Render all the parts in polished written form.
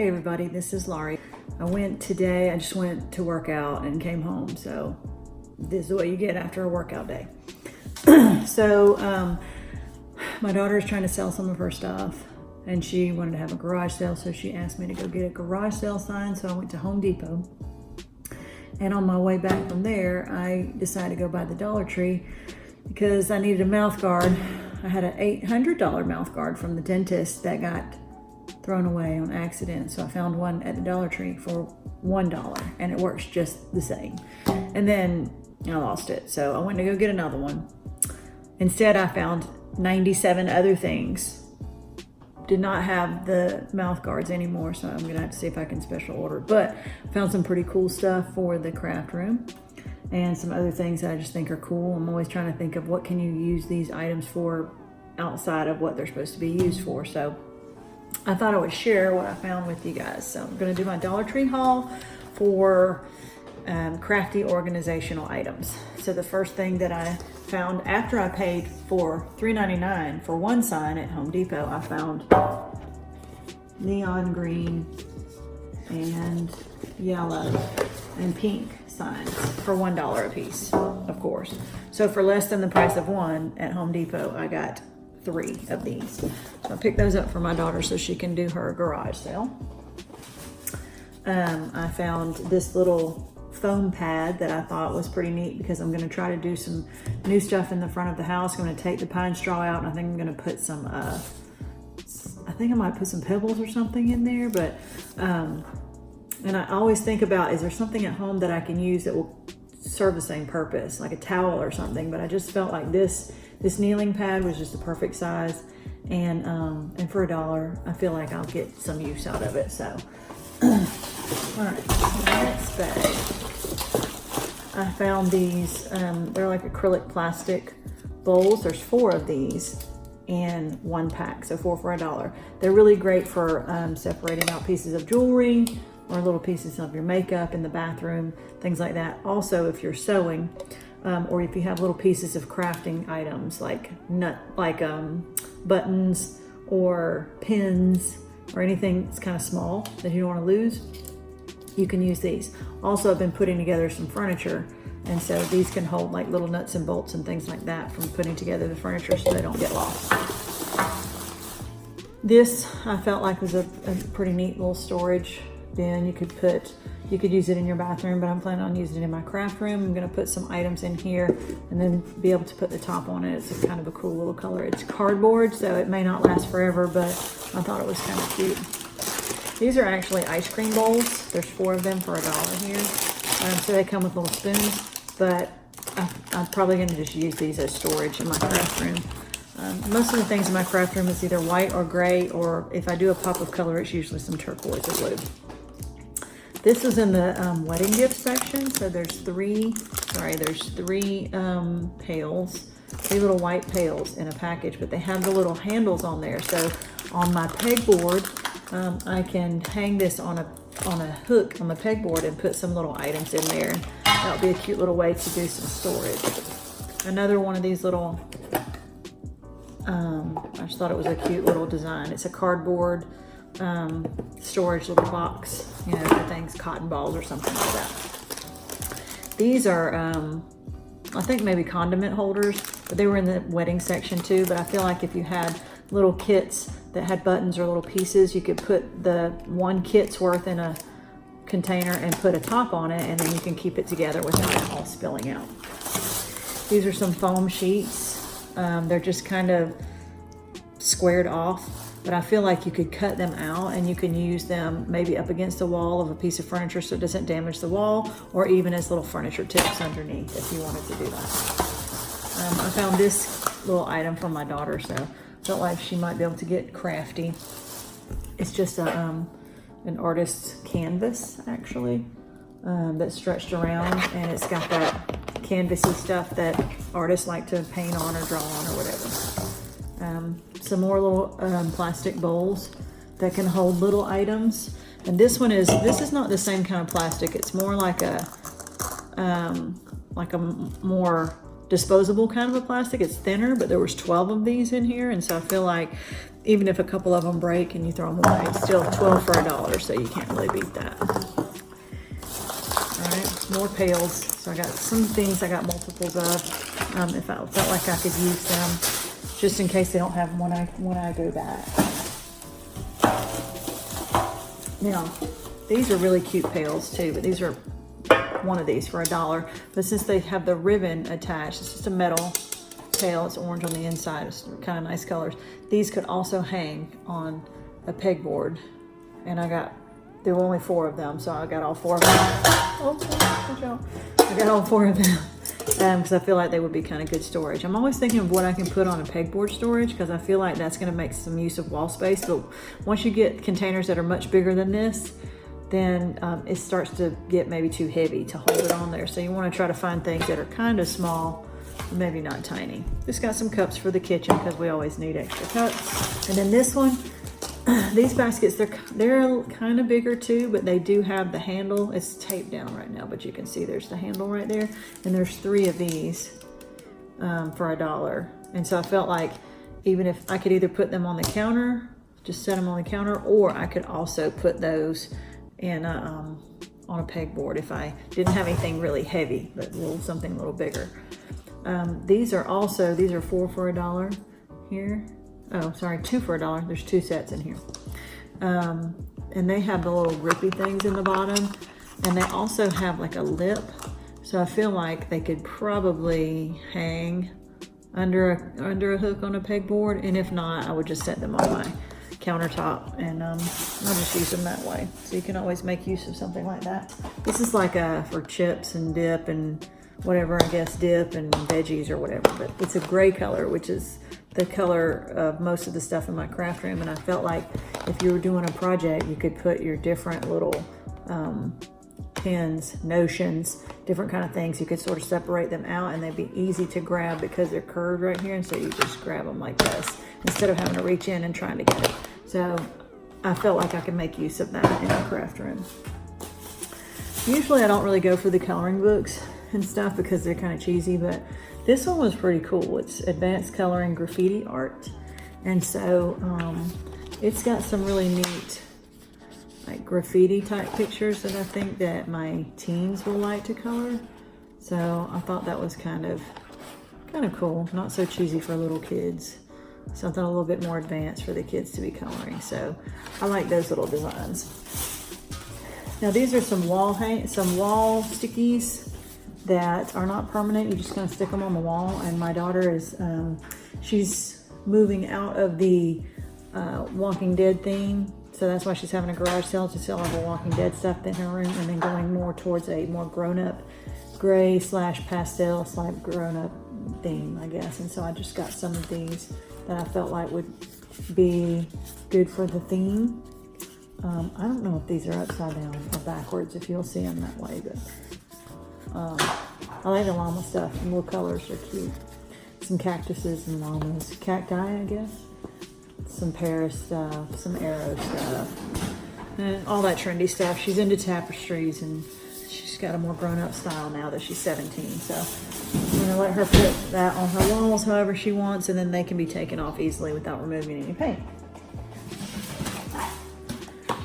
Hey everybody, this is Laurie. I just went to work out and came home. So this is what you get after a workout day. My daughter is trying to sell some of her stuff and she wanted to have a garage sale. So she asked me to go get a garage sale sign. So I went to Home Depot. And on my way back from there, I decided to go by the Dollar Tree because I needed a mouth guard. I had an $800 mouth guard from the dentist that got thrown away on accident. So I found one at the Dollar Tree for $1 and it works just the same. And then I lost it. So I went to go get another one. Instead, I found 97 other things. Did not have the mouth guards anymore. So I'm gonna have to see if I can special order, but found some pretty cool stuff for the craft room and some other things that I just think are cool. I'm always trying to think of what can you use these items for outside of what they're supposed to be used for. So I thought I would share what I found with you guys. So I'm going to do my Dollar Tree haul for crafty organizational items. So the first thing that I found after I paid for $3.99 for one sign at Home Depot, I found neon green and yellow and pink signs for $1 a piece, of course. So for less than the price of one at Home Depot, I got 3 of these. So I picked those up for my daughter so she can do her garage sale. I found this little foam pad that I thought was pretty neat because I'm going to try to do some new stuff in the front of the house. I'm going to take the pine straw out and I think I'm going to put some, I think I might put some pebbles or something in there, but, and I always think about, is there something at home that I can use that will serve the same purpose, like a towel or something, but I just felt like this kneeling pad was just the perfect size, and for $1, I feel like I'll get some use out of it. So, all right, next bag. I found these. They're like acrylic plastic bowls. There's 4 of these in one pack, so 4 for $1. They're really great for separating out pieces of jewelry or little pieces of your makeup in the bathroom, things like that. Also, if you're sewing, or if you have little pieces of crafting items like buttons or pins or anything that's kind of small that you don't want to lose, you can use these. Also, I've been putting together some furniture, and so these can hold like little nuts and bolts and things like that from putting together the furniture so they don't get lost. This I felt like was a pretty neat little storage bin. You could use it in your bathroom, but I'm planning on using it in my craft room. I'm gonna put some items in here and then be able to put the top on it. It's kind of a cool little color. It's cardboard, so it may not last forever, but I thought it was kind of cute. These are actually ice cream bowls. There's 4 of them for $1 here. So they come with little spoons, but I'm probably gonna just use these as storage in my craft room. Most of the things in my craft room is either white or gray, or if I do a pop of color, it's usually some turquoise or blue. This is in the wedding gift section. So there's 3 pails, 3 little white pails in a package, but they have the little handles on there. So on my pegboard, I can hang this on a hook on the pegboard and put some little items in there. That'll be a cute little way to do some storage. Another one of these little, I just thought it was a cute little design. It's a cardboard storage little box, you know, for things, cotton balls or something like that. These are, I think maybe condiment holders, but they were in the wedding section too. But I feel like if you had little kits that had buttons or little pieces, you could put the one kit's worth in a container and put a top on it, and then you can keep it together without it all spilling out. These are some foam sheets. They're just kind of squared off, but I feel like you could cut them out and you can use them maybe up against the wall of a piece of furniture so it doesn't damage the wall, or even as little furniture tips underneath if you wanted to do that. I found this little item from my daughter, so I felt like she might be able to get crafty. It's just an artist's canvas, actually, that's stretched around, and it's got that canvasy stuff that artists like to paint on or draw on or whatever. Some more little plastic bowls that can hold little items. And this is not the same kind of plastic. It's more like a more disposable kind of a plastic. It's thinner, but there was 12 of these in here, and so I feel like even if a couple of them break and you throw them away, it's still 12 for $1, so you can't really beat that. All right, more pails. So I got some things I got multiples of. If I felt like I could use them, just in case they don't have them when I go back. Now, these are really cute pails too, but these are one of these for $1. But since they have the ribbon attached, it's just a metal pail. It's orange on the inside. It's kind of nice colors. These could also hang on a pegboard, and there were only 4 of them, so I got all 4 of them. Oh, good job. I got all 4 of them because I feel like they would be kind of good storage. I'm always thinking of what I can put on a pegboard storage because I feel like that's going to make some use of wall space. But once you get containers that are much bigger than this, then it starts to get maybe too heavy to hold it on there. So you want to try to find things that are kind of small, maybe not tiny. Just got some cups for the kitchen because we always need extra cups. And then this one, these baskets, they're kind of bigger too, but they do have the handle. It's taped down right now, but you can see there's the handle right there. And there's 3 of these for $1. And so I felt like even if I could either put them on the counter, just set them on the counter, or I could also put those in on a pegboard if I didn't have anything really heavy, but something a little bigger. These are 4 for $1 here. Oh, sorry, 2 for $1. There's 2 sets in here. And they have the little grippy things in the bottom. And they also have like a lip. So I feel like they could probably hang under a hook on a pegboard. And if not, I would just set them on my countertop and I'll just use them that way. So you can always make use of something like that. This is like for chips and dip and whatever, I guess, dip and veggies or whatever. But it's a gray color, which is the color of most of the stuff in my craft room. And I felt like if you were doing a project, you could put your different little pins, notions, different kind of things. You could sort of separate them out and they'd be easy to grab because they're curved right here. And so you just grab them like this instead of having to reach in and trying to get it. So I felt like I could make use of that in my craft room. Usually I don't really go for the coloring books and stuff because they're kind of cheesy, but this one was pretty cool. It's Advanced Coloring Graffiti Art. And so it's got some really neat like graffiti type pictures that I think that my teens will like to color. So I thought that was kind of cool. Not so cheesy for little kids. Something a little bit more advanced for the kids to be coloring. So I like those little designs. Now these are some wall stickies that are not permanent. You just kind of stick them on the wall. And my daughter is, she's moving out of the Walking Dead theme. So that's why she's having a garage sale to sell all the Walking Dead stuff in her room, and then going more towards a more grown-up gray / pastel / grown-up theme, I guess. And so I just got some of these that I felt like would be good for the theme. I don't know if these are upside down or backwards, if you'll see them that way, but I like the llama stuff. The little colors are cute. Some cactuses and llamas. Cacti, I guess. Some Paris stuff, some arrow stuff, and all that trendy stuff. She's into tapestries and she's got a more grown-up style now that she's 17. So I'm gonna let her put that on her walls however she wants, and then they can be taken off easily without removing any paint.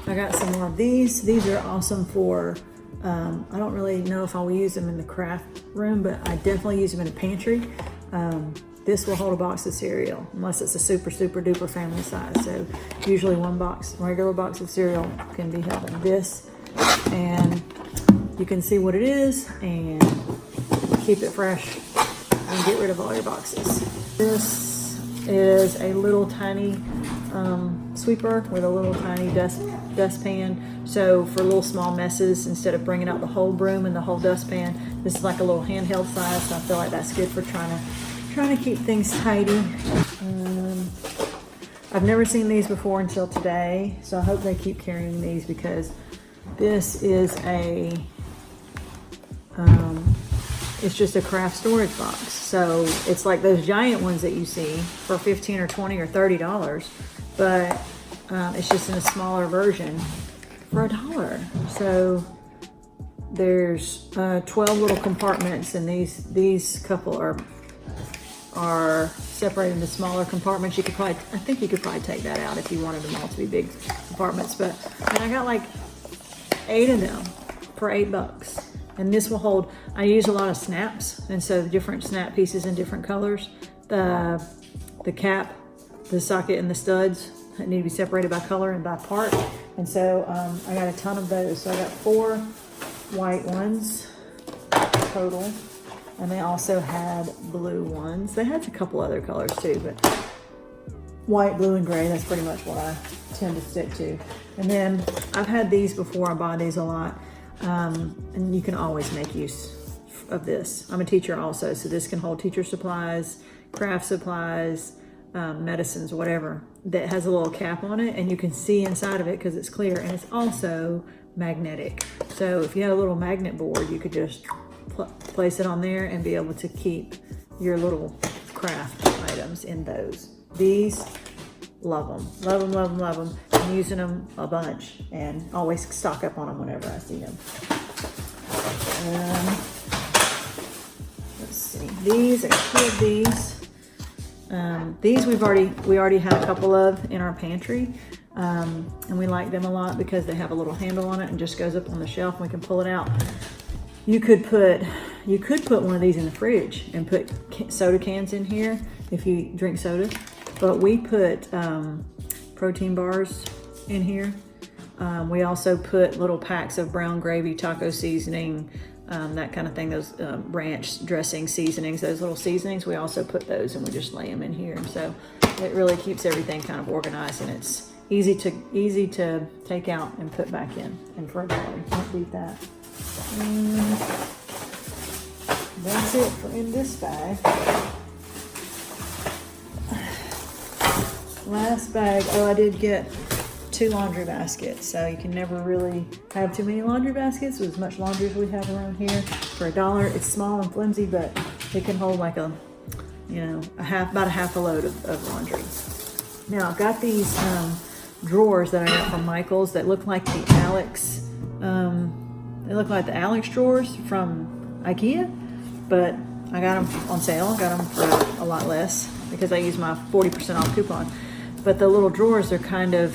I got some more of these. These are awesome for, I don't really know if I'll use them in the craft room, but I definitely use them in a pantry. This will hold a box of cereal, unless it's a super, super duper family size. So usually one regular box of cereal can be held in this. And you can see what it is and keep it fresh and get rid of all your boxes. This is a little tiny sweeper with a little tiny dustpan. So for little small messes, instead of bringing out the whole broom and the whole dustpan, this is like a little handheld size. So I feel like that's good for trying to keep things tidy. I've never seen these before until today, so I hope they keep carrying these because this is it's just a craft storage box. So it's like those giant ones that you see for $15 or $20 or $30, but it's just in a smaller version for $1. So there's 12 little compartments, and these couple are are separated into smaller compartments. You could probably, I think you could probably take that out if you wanted them all to be big compartments. But and I got like 8 of them for $8. And this will hold, I use a lot of snaps, and so different snap pieces in different colors. The cap, the socket, and the studs need to be separated by color and by part. And so I got a ton of those. So I got 4 white ones total, and they also had blue ones. They had a couple other colors too, but white, blue, and gray, that's pretty much what I tend to stick to. And then I've had these before, I buy these a lot. And you can always make use of this. I'm a teacher also, so this can hold teacher supplies, craft supplies, medicines, whatever, that has a little cap on it, and you can see inside of it because it's clear, and it's also magnetic. So if you had a little magnet board, you could just place it on there and be able to keep your little craft items in those. These, love them, love them, love them, love them. I'm using them a bunch and always stock up on them whenever I see them. Let's see, these are 2 of these. These we already had a couple of in our pantry, and we like them a lot because they have a little handle on it and just goes up on the shelf and we can pull it out. You could put one of these in the fridge and put soda cans in here if you drink soda, but we put protein bars in here. We also put little packs of brown gravy, taco seasoning, that kind of thing, those ranch dressing seasonings, those little seasonings, we also put those and we just lay them in here. And so it really keeps everything kind of organized, and it's easy to take out and put back in. And for $1, you can't beat that. And that's it for in this bag. Last bag, I did get 2 laundry baskets, so you can never really have too many laundry baskets with as much laundry as we have around here. For $1, it's small and flimsy, but it can hold like about a half a load of laundry. Now I've got these drawers that I got from Michael's that look like the Alex, drawers from IKEA, but I got them on sale. I got them for a lot less because I used my 40% off coupon. But the little drawers, they're kind of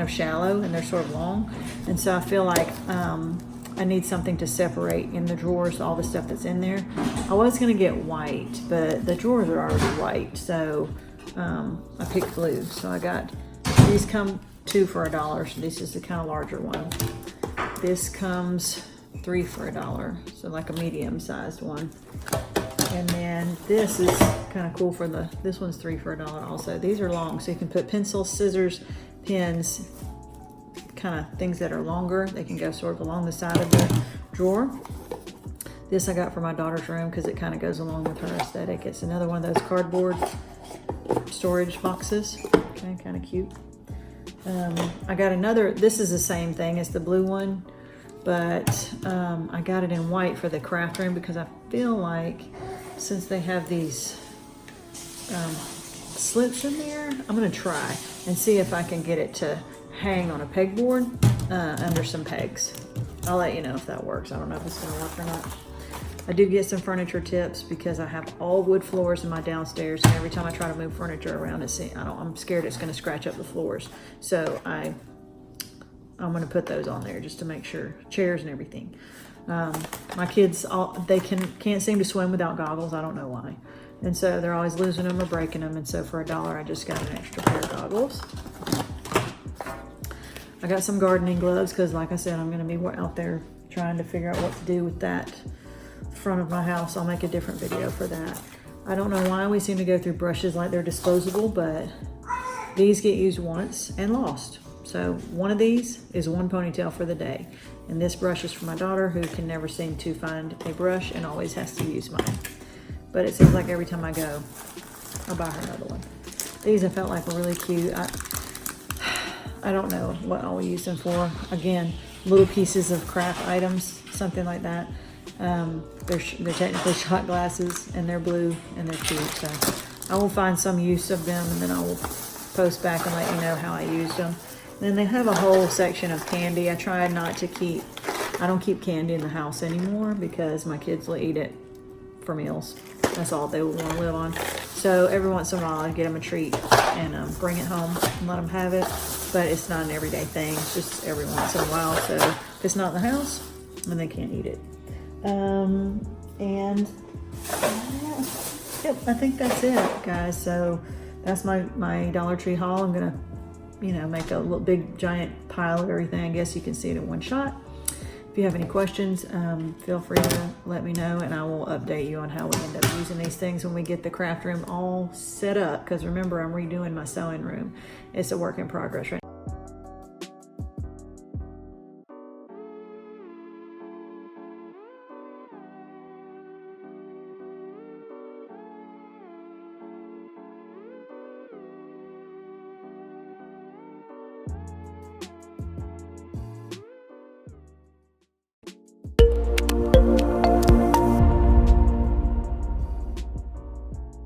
shallow and they're sort of long, and so I feel like I need something to separate in the drawers all the stuff that's in there. I was gonna get white, but the drawers are already white, so I picked blue. So I got these, come 2 for $1. So this is the kind of larger one. This comes 3 for $1, so like a medium-sized one. And then this is kind of cool for this one's 3 for $1 also. These are long, so you can put pencils, scissors, pens, kind of things that are longer. They can go sort of along the side of the drawer. This I got for my daughter's room because it kind of goes along with her aesthetic. It's another one of those cardboard storage boxes. Okay, kind of cute. I got another, this is the same thing as the blue one, but I got it in white for the craft room because I feel like since they have these slips in there, I'm gonna try and see if I can get it to hang on a pegboard under some pegs. I'll let you know if that works. I don't know if it's gonna work or not. I do get some furniture tips because I have all wood floors in my downstairs, and every time I try to move furniture around, I'm scared it's gonna scratch up the floors. So I'm gonna put those on there just to make sure, chairs and everything. My kids, they can't seem to swim without goggles. I don't know why. And so they're always losing them or breaking them. And so for $1, I just got an extra pair of goggles. I got some gardening gloves because, like I said, I'm gonna be out there trying to figure out what to do with that front of my house. I'll make a different video for that. I don't know why we seem to go through brushes like they're disposable, but these get used once and lost. So one of these is 1 ponytail for the day. And this brush is for my daughter, who can never seem to find a brush and always has to use mine. But it seems like every time I go, I'll buy her another one. These I felt like were really cute. I don't know what I'll use them for. Again, little pieces of craft items, something like that. They're technically shot glasses, and they're blue and they're cute. So I will find some use of them, and then I will post back and let you know how I used them. And then they have a whole section of candy. I try not to I don't keep candy in the house anymore because my kids will eat it for meals. That's all they would want to live on. So every once in a while, I get them a treat and bring it home and let them have it. But it's not an everyday thing. It's just every once in a while. So if it's not in the house, then they can't eat it. And yep, I think that's it, guys. So that's my Dollar Tree haul. I'm gonna, make a little big giant pile of everything. I guess you can see it in one shot. If you have any questions, feel free to let me know, and I will update you on how we end up using these things when we get the craft room all set up. Because remember, I'm redoing my sewing room. It's a work in progress right now.